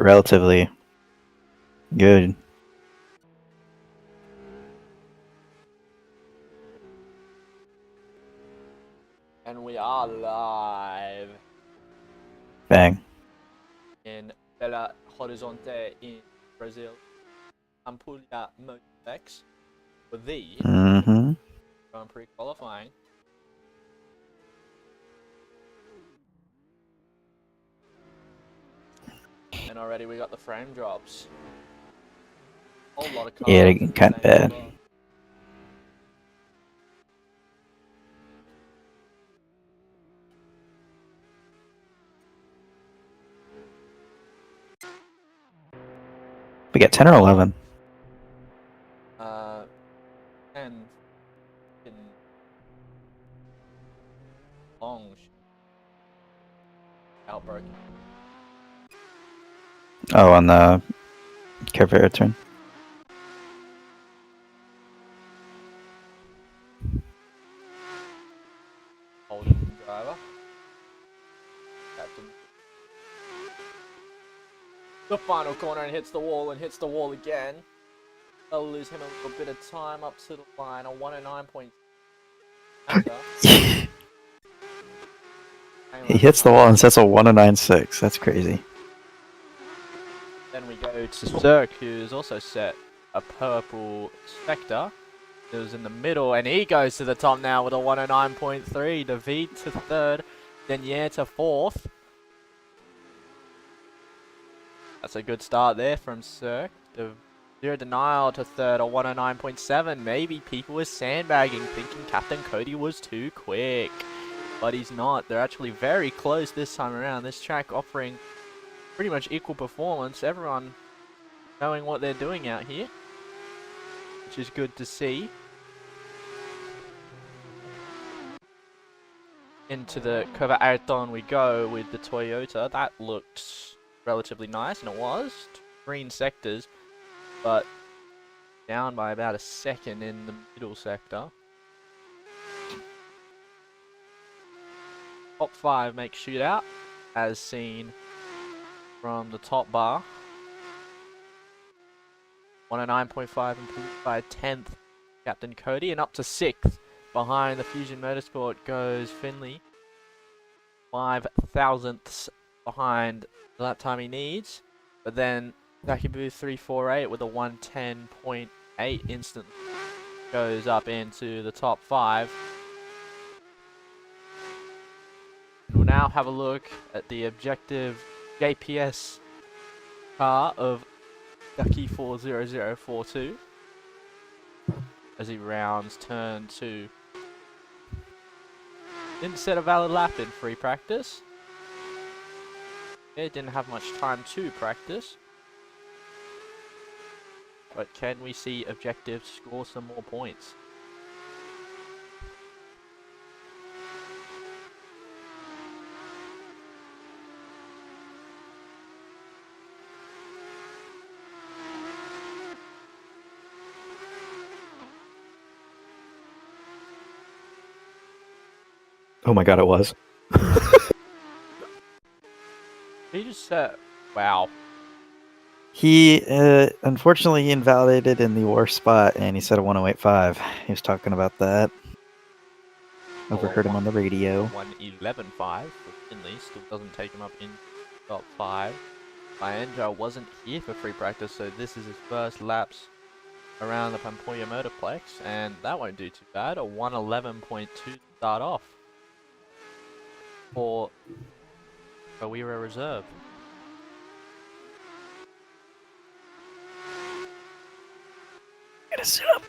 relatively good. And we are live Bang. in Belo Horizonte in Brazil. Ampulha Motorflex for the Grand Prix qualifying. And already we got the frame drops. A whole lot of cars. Yeah, kind of bad. We got 10 or 11. 10 in long outbreak. Oh, on the Carrera turn. Holden driver. Captain. The final corner and hits the wall again. They'll lose him a little bit of time up to the line. A 109 He hits the wall and sets a 109.6. That's crazy. Then we go to Cirque, who's also set a purple Spectre. It was in the middle, and he goes to the top now with a 109.3. David to third, Denier to fourth. That's a good start there from Cirque. Zero Denial to third, a 109.7. Maybe people were sandbagging, thinking Captain Cody was too quick. But he's not. They're actually very close this time around. This track offering pretty much equal performance. Everyone knowing what they're doing out here, which is good to see. Into the Curva Ayrton we go with the Toyota. That looked relatively nice, and it was. Green sectors, but down by about a second in the middle sector. Top 5 make shootout, as seen from the top bar. 109.5 improved by 10th, Captain Cody, and up to 6th. Behind the Fusion Motorsport goes Finley. 5 thousandths behind the lap time he needs. But then Zakibu 348 with a 110.8 instantly goes up into the top 5. We'll now have a look at the objective JPS car of Ducky 40042 as he rounds turn 2. Didn't set a valid lap in free practice. It didn't have much time to practice. But can we see objective score some more points? Oh my god, it was. He just said, wow. He, unfortunately, he invalidated in the worst spot, and he said a 108.5. He was talking about that. Overheard him on the radio. 111.5 for Finley, still doesn't take him up in top 5. Maendra wasn't here for free practice, so this is his first laps around the Pampulha Motorplex, and that won't do too bad. A 111.2 to start off for Kawira Reserve. Gotta sit up.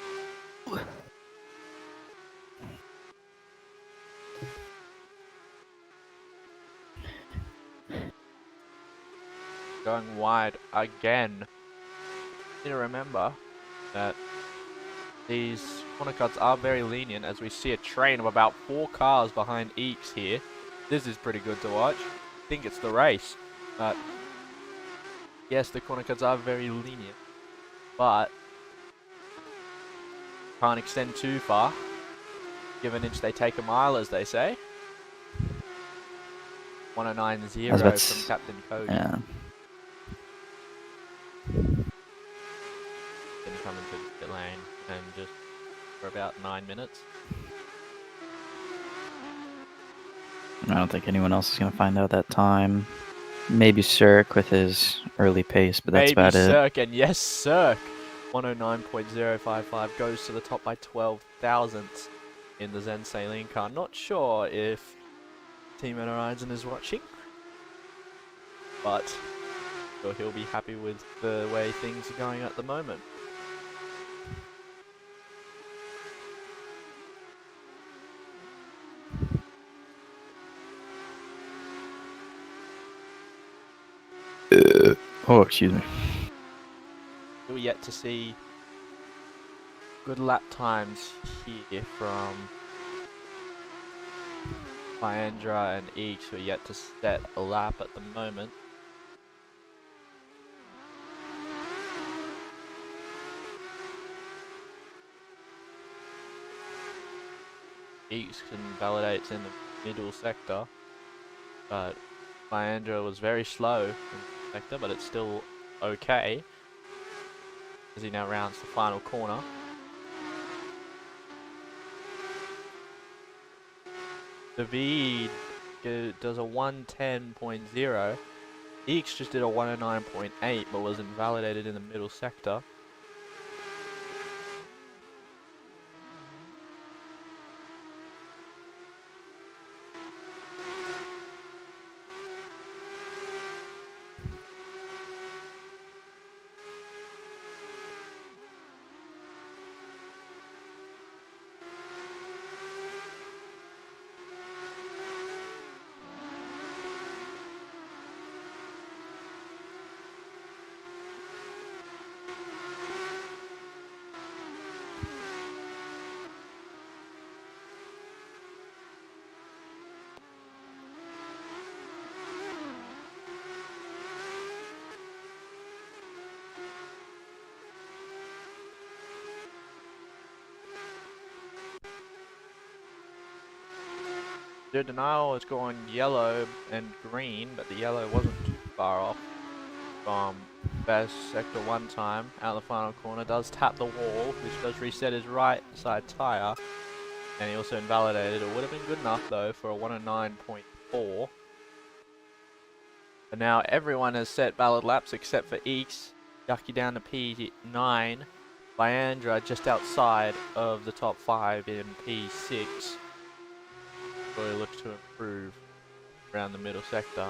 Going wide again. Need to remember that these corner cuts are very lenient, as we see a train of about 4 cars behind Eeks here. This is pretty good to watch. I think it's the race, but yes, the corner cuts are very lenient, but can't extend too far. Give an inch, they take a mile, as they say. 109.0 from Captain Cody. Yeah. come into the pit lane and just for about 9 minutes. I don't think anyone else is going to find out that time. Maybe Cirque with his early pace, but that's Maybe about it. Cirque, and yes, Cirque! 109.055 goes to the top by 12 thousandths in the Zen Saline car. Not sure if Team Horizon is watching, but sure he'll be happy with the way things are going at the moment. Oh, excuse me. Still yet to see good lap times here from Fiandra and Eeks, who are yet to set a lap at the moment. Eeks can validate in the middle sector, but Fiandra was very slow in the sector, but it's still okay as he now rounds the final corner. David does a 110.0. Eeks just did a 109.8 but was invalidated in the middle sector. The denial has gone yellow and green, but the yellow wasn't too far off from best sector one time. Out of the final corner, does tap the wall, which does reset his right side tyre, and he also invalidated. It would have been good enough though for a 109.4. But now everyone has set valid laps except for Eeks, Yucky down to P9, Fiandra just outside of the top 5 in P6. Really looks to improve around the middle sector.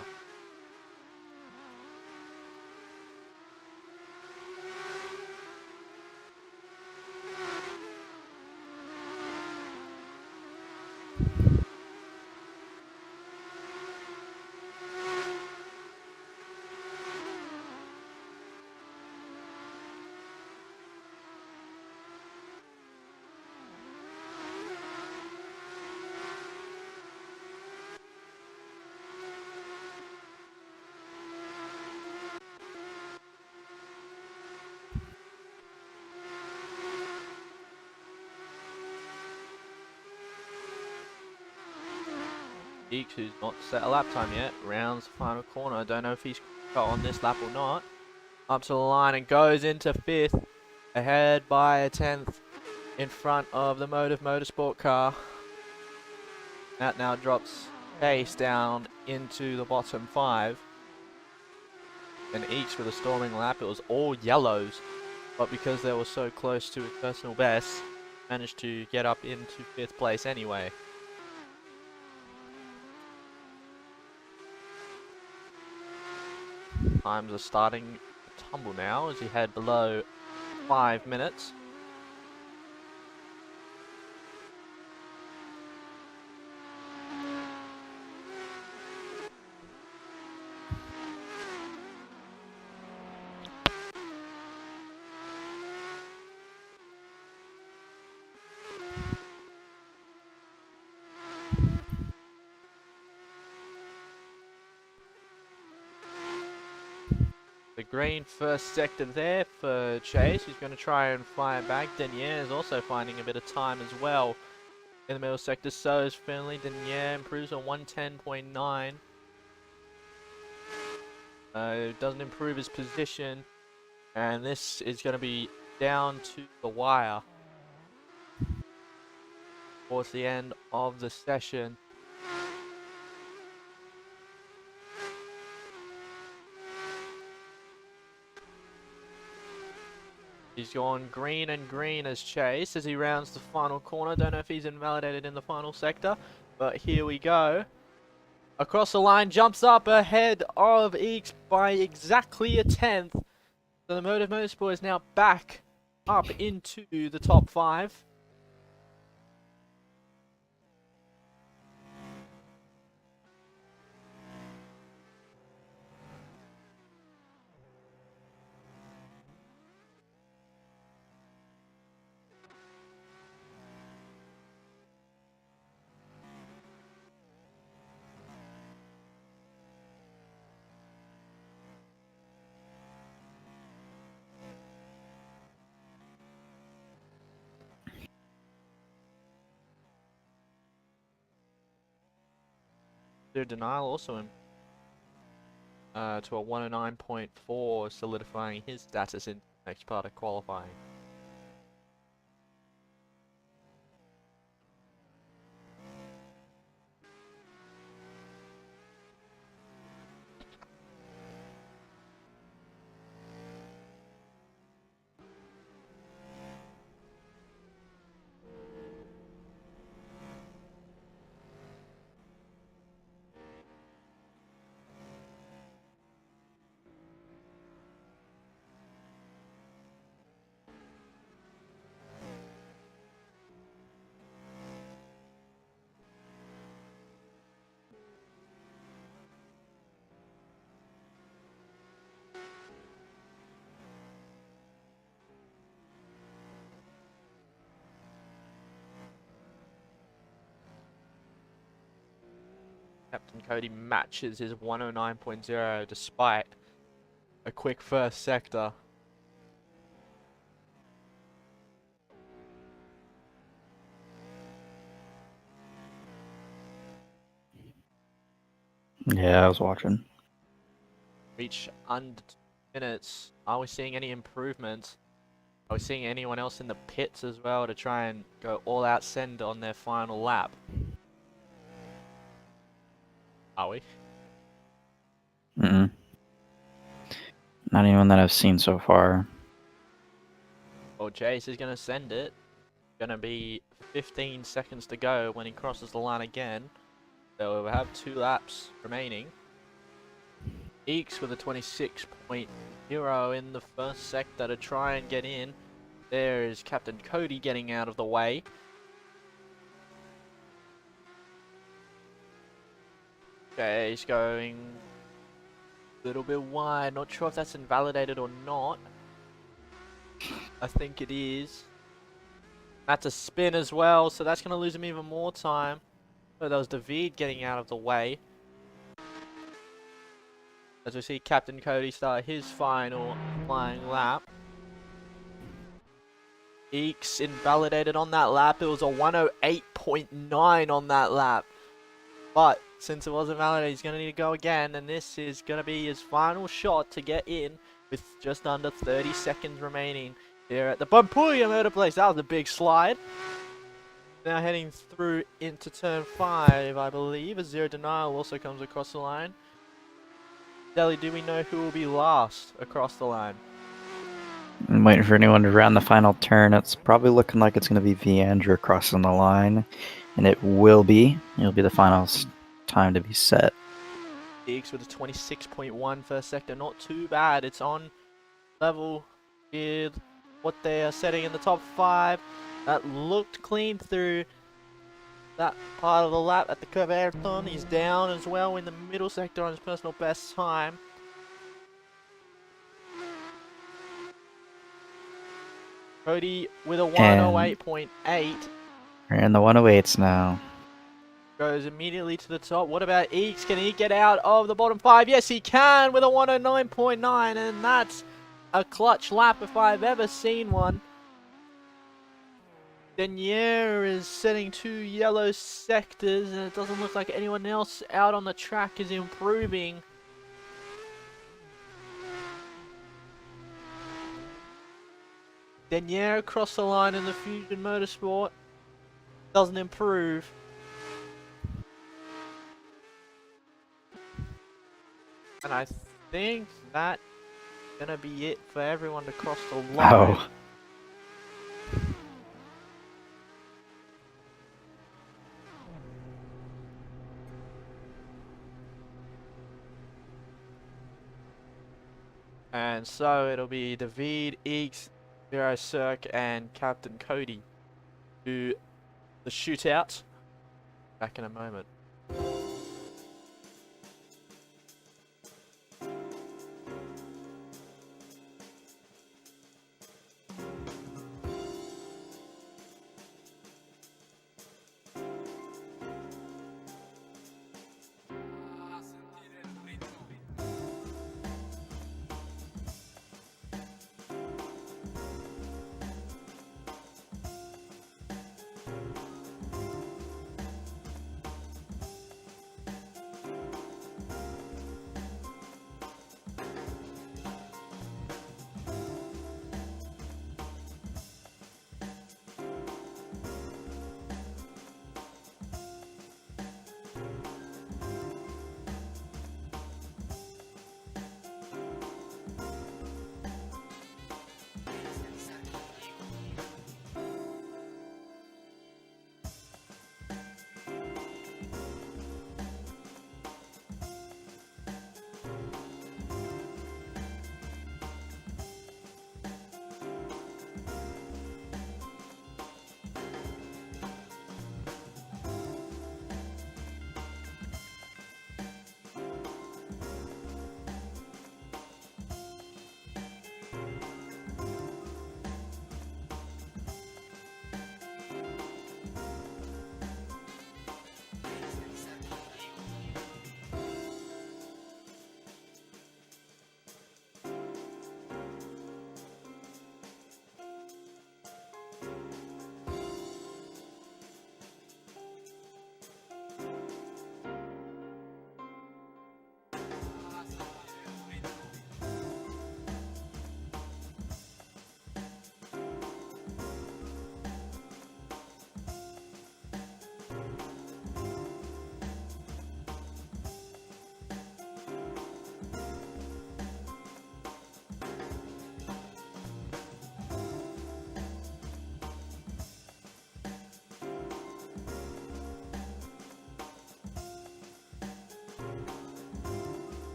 Eeks, who's not set a lap time yet, rounds the final corner. I don't know if he's got on this lap or not. Up to the line and goes into 5th, ahead by a 10th in front of the Motive Motorsport car. That now drops pace down into the bottom 5. And Eeks with a storming lap. It was all yellows, but because they were so close to his personal best, managed to get up into 5th place anyway. Times are starting to tumble now as you head below 5 minutes. The green first sector there for Chase, who's going to try and fly it back. Denier is also finding a bit of time as well in the middle sector. So is Finley. Denier improves on 110.9. Doesn't improve his position, and this is going to be down to the wire towards the end of the session. He's gone green and green as Chase as he rounds the final corner. Don't know if he's invalidated in the final sector, but here we go. Across the line, jumps up ahead of Eeks by exactly a tenth. So the Motive Motorsport is now back up into the top 5. Their denial also in, to a 109.4, solidifying his status in the next part of qualifying. Captain Cody matches his 109.0 despite a quick first sector. Yeah, I was watching. Reach under 2 minutes. Are we seeing any improvements? Are we seeing anyone else in the pits as well to try and go all out send on their final lap? Are we? Mm-mm. Not anyone that I've seen so far. Well, Jace is going to send it. Going to be 15 seconds to go when he crosses the line again. So we'll have 2 laps remaining. Eeks with a 26.0 in the first sector to try and get in. There is Captain Cody getting out of the way. Okay, he's going a little bit wide. Not sure if that's invalidated or not. I think it is. That's a spin as well, so that's going to lose him even more time. So that was David getting out of the way. As we see Captain Cody start his final flying lap. Eeks invalidated on that lap. It was a 108.9 on that lap. But since it wasn't validated, he's going to need to go again. And this is going to be his final shot to get in with just under 30 seconds remaining here at the Bumpuya Motor Place. That was a big slide. Now heading through into turn 5, I believe. A zero denial also comes across the line. Deli, do we know who will be last across the line? I'm waiting for anyone to round the final turn. It's probably looking like it's going to be Viandra crossing the line. And it will be. It'll be the final time to be set. Eeks with a 26.1 first sector. Not too bad. It's on level with what they are setting in the top 5. That looked clean through that part of the lap at the Curve Marathon. He's down as well in the middle sector on his personal best time. Cody with a 108.8. We're in the 108s now. Goes immediately to the top. What about Eeks? Can he get out of the bottom 5? Yes, he can with a 109.9, and that's a clutch lap if I've ever seen one. Denier is setting 2 yellow sectors, and it doesn't look like anyone else out on the track is improving. then yeah, across the line in the Fusion Motorsport doesn't improve. And I think that's gonna be it for everyone to cross the line. Oh. And so it'll be David, Eeks, Zero Cirque, and Captain Cody do the shootout. Back in a moment.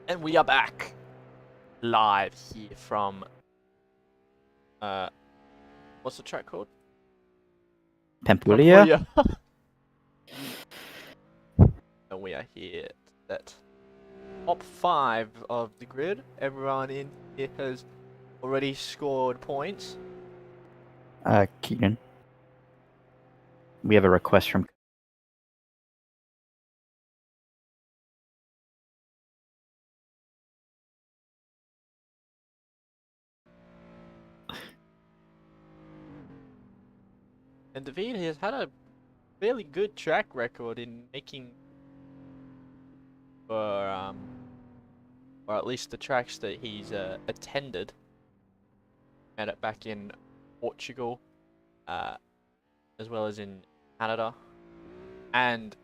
And we are back live here from what's the track called? Pampulha? And we are here at top 5 of the grid. Everyone in here has already scored points. Keaton. We have a request from... And David has had a fairly good track record in making for or at least the tracks that he's attended. Met it back in Portugal, as well as in Canada and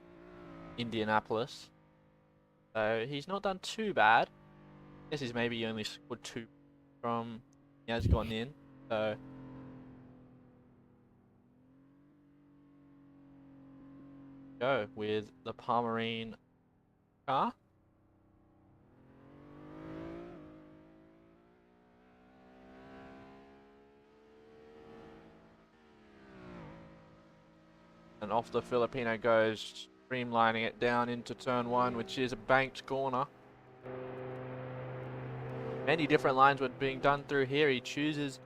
Indianapolis. So he's not done too bad. I guess he's maybe only scored 2 from he has gotten in. So go with the Palmerine car. And off the Filipino goes, streamlining it down into turn 1, which is a banked corner. Many different lines were being done through here. He chooses to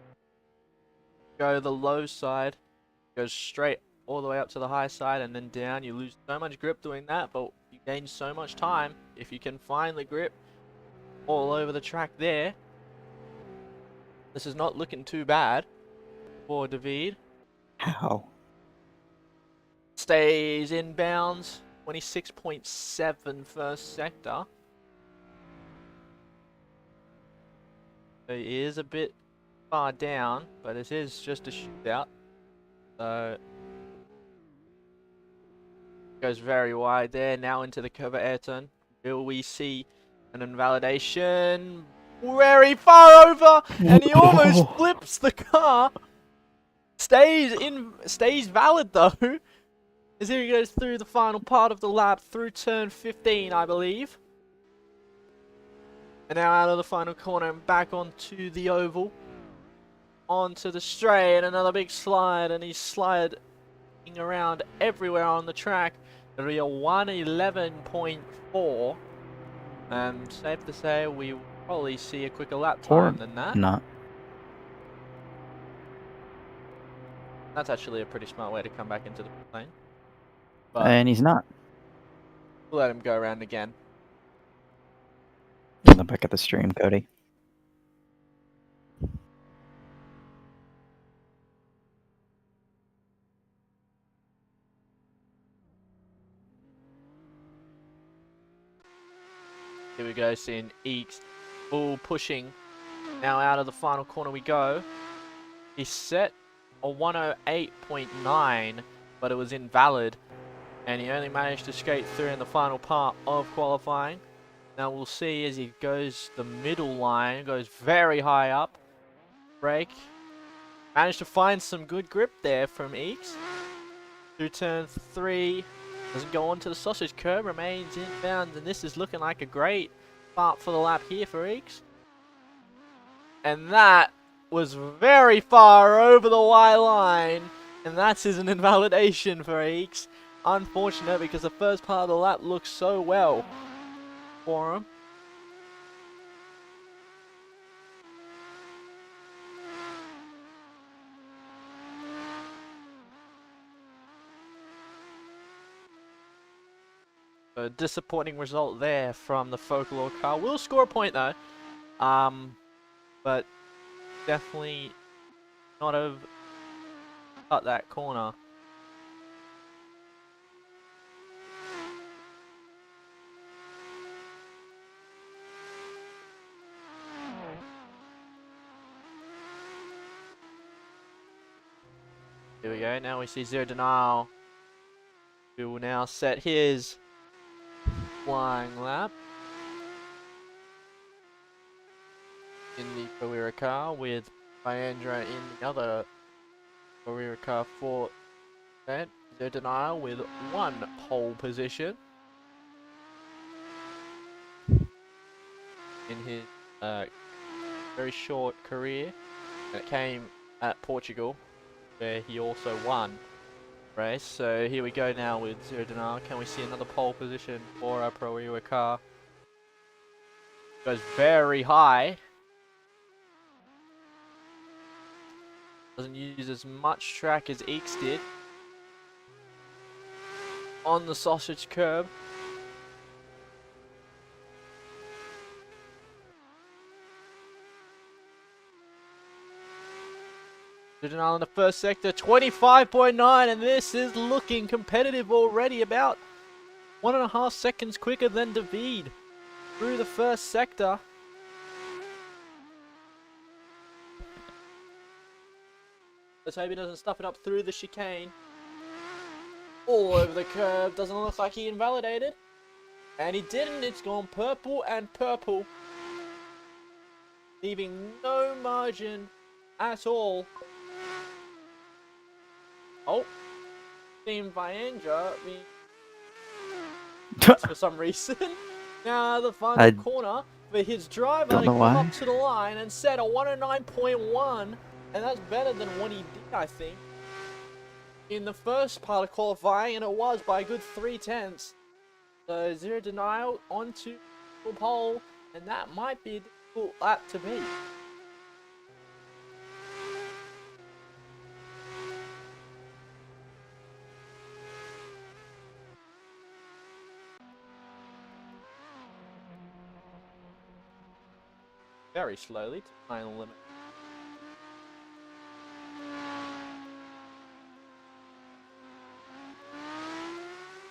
go the low side, goes straight all the way up to the high side and then down. You lose so much grip doing that, but you gain so much time if you can find the grip all over the track there. This is not looking too bad for David. How? Stays in bounds, 26.7 first sector. So he is a bit far down, but it is just a shootout. So goes very wide there, now into the cover Ayrton. Will we see an invalidation? Very far over, and he almost flips the car. Stays valid though. As here he goes through the final part of the lap, through turn 15, I believe. And now out of the final corner and back onto the oval. Onto the straight, and another big slide, and he's sliding around everywhere on the track. It'll be a 1:11.4. And safe to say, we will probably see a quicker lap time than that. Not. That's actually a pretty smart way to come back into the lane. But And he's not. we'll let him go around again. In the back of the stream, Cody. Here we go, seeing Eeks full pushing. Now out of the final corner we go. He set a 1:08.9, but it was invalid. And he only managed to skate through in the final part of qualifying. Now we'll see as he goes the middle line, goes very high up. Brake. Managed to find some good grip there from Eeks. Through turn 3. Doesn't go onto the sausage curb, remains inbound, and this is looking like a great start for the lap here for Eeks. And that was very far over the Y line, and that is an invalidation for Eeks. Unfortunate, because the first part of the lap looks so well for him. A disappointing result there from the Folklore car. Will score a point though, but definitely not have cut that corner. Here we go. Now we see Zero Denial, who will now set his flying lap in the Carrera car, with Byandra in the other Carrera car for that. Zero Denial with 1 pole position in his very short career. And it came at Portugal, where he also won race. So here we go now with Zero Denial. Can we see another pole position for our Pro Ewa car? Goes very high. Doesn't use as much track as Eeks did on the sausage curb. Denial in the first sector, 25.9, and this is looking competitive already, about 1.5 seconds quicker than David through the first sector. Let's hope he doesn't stuff it up through the chicane. All over the curb. Doesn't look like he invalidated. And he didn't. It's gone purple and purple. Leaving no margin at all. Oh. Team Viandra being for some reason. Now the final corner for his driver to come up to the line and set a 109.1, and that's better than what he did, I think, in the first part of qualifying, and it was by a good 3/10. So Zero Denial onto the pole, and that might be a difficult lap to beat. Very slowly to the final limit.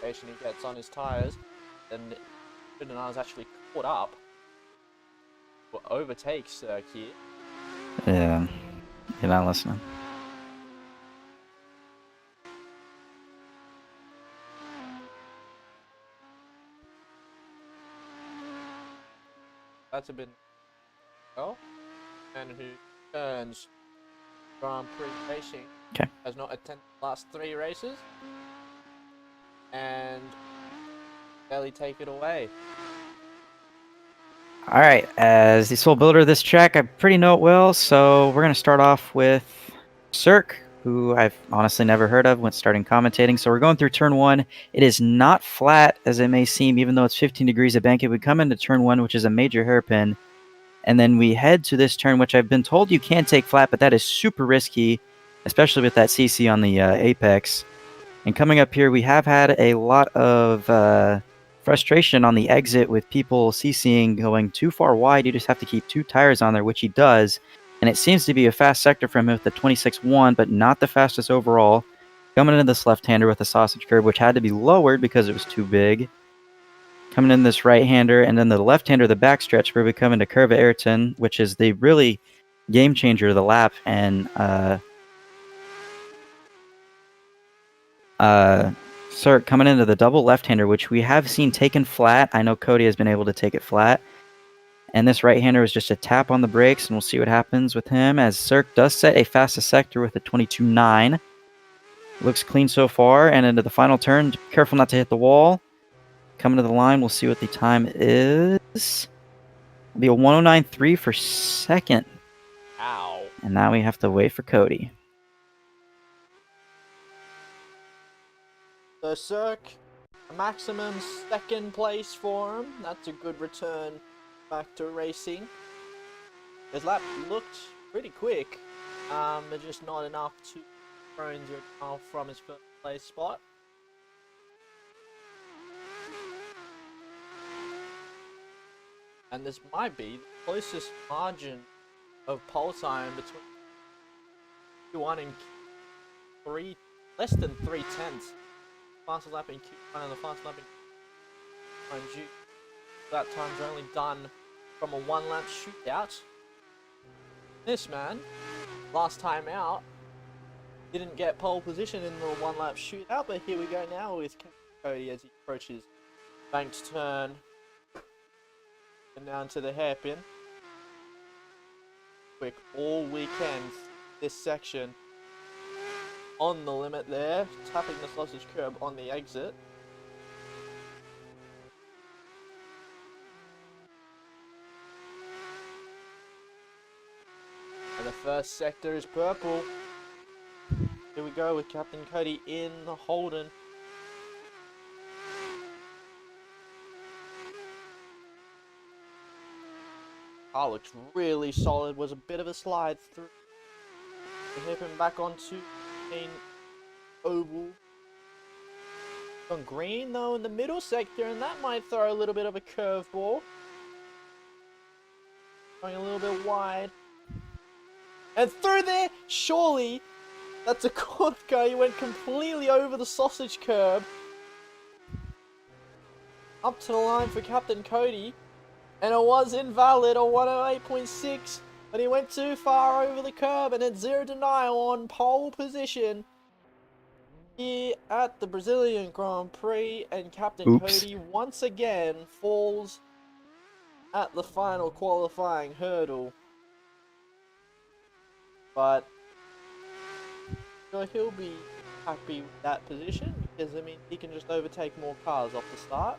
He gets on his tyres, and Denial's actually caught up. Will overtake Cirque here. Yeah, you're not listening. That's a bit. Oh, and who turns Grand Prix racing. Okay. Has not attended the last 3 races. And barely take it away. Alright, as the sole builder of this track, I pretty know it well, so we're going to start off with Cirque, who I've honestly never heard of when starting commentating. So we're going through turn 1. It is not flat, as it may seem, even though it's 15 degrees of bank. It would come into turn 1, which is a major hairpin. And then we head to this turn, which I've been told you can take flat, but that is super risky, especially with that CC on the apex. And coming up here, we have had a lot of frustration on the exit with people CCing going too far wide. You just have to keep 2 tires on there, which he does. And it seems to be a fast sector from him with the 26.1, but not the fastest overall. Coming into this left-hander with a sausage curb, which had to be lowered because it was too big. Coming in this right-hander, and then the left-hander, the backstretch, where we come into Curve Ayrton, which is the really game changer of the lap. And Cirque coming into the double left-hander, which we have seen taken flat. I know Cody has been able to take it flat. And this right-hander is just a tap on the brakes, and we'll see what happens with him, as Cirque does set a fastest sector with a 22.9. Looks clean so far, and into the final turn. Careful not to hit the wall. Coming to the line, we'll see what the time is. It'll be a 109.3 for second. Ow. And now we have to wait for Cody. So Cirque, a maximum 2nd place for him. That's a good return back to racing. His lap looked pretty quick, but just not enough to throw Zero from his 1st place spot. And this might be the closest margin of pole time between Q1 and Q3, less than 3/10. Fastest lap in Q1 and the fastest lap in Q2. That time's only done from a 1-lap shootout. This man, last time out, didn't get pole position in the 1-lap shootout, but here we go now with Cody as he approaches banked turn and down to the hairpin. Quick all weekend, this section on the limit there, tapping the sausage curb on the exit. And the first sector is purple. Here we go with Captain Cody in the Holden. Car looks really solid, was a bit of a slide through. We hip him back onto main oval. On green though in the middle sector, and that might throw a little bit of a curveball. Going a little bit wide. And through there, surely that's a corner car. He went completely over the sausage curb. Up to the line for Captain Cody. And it was invalid, a 108.6. But he went too far over the curb, and it's Zero Denial on pole position here at the Brazilian Grand Prix, and Captain Oops. Cody once again falls at the final qualifying hurdle. But he'll be happy with that position, because I mean he can just overtake more cars off the start.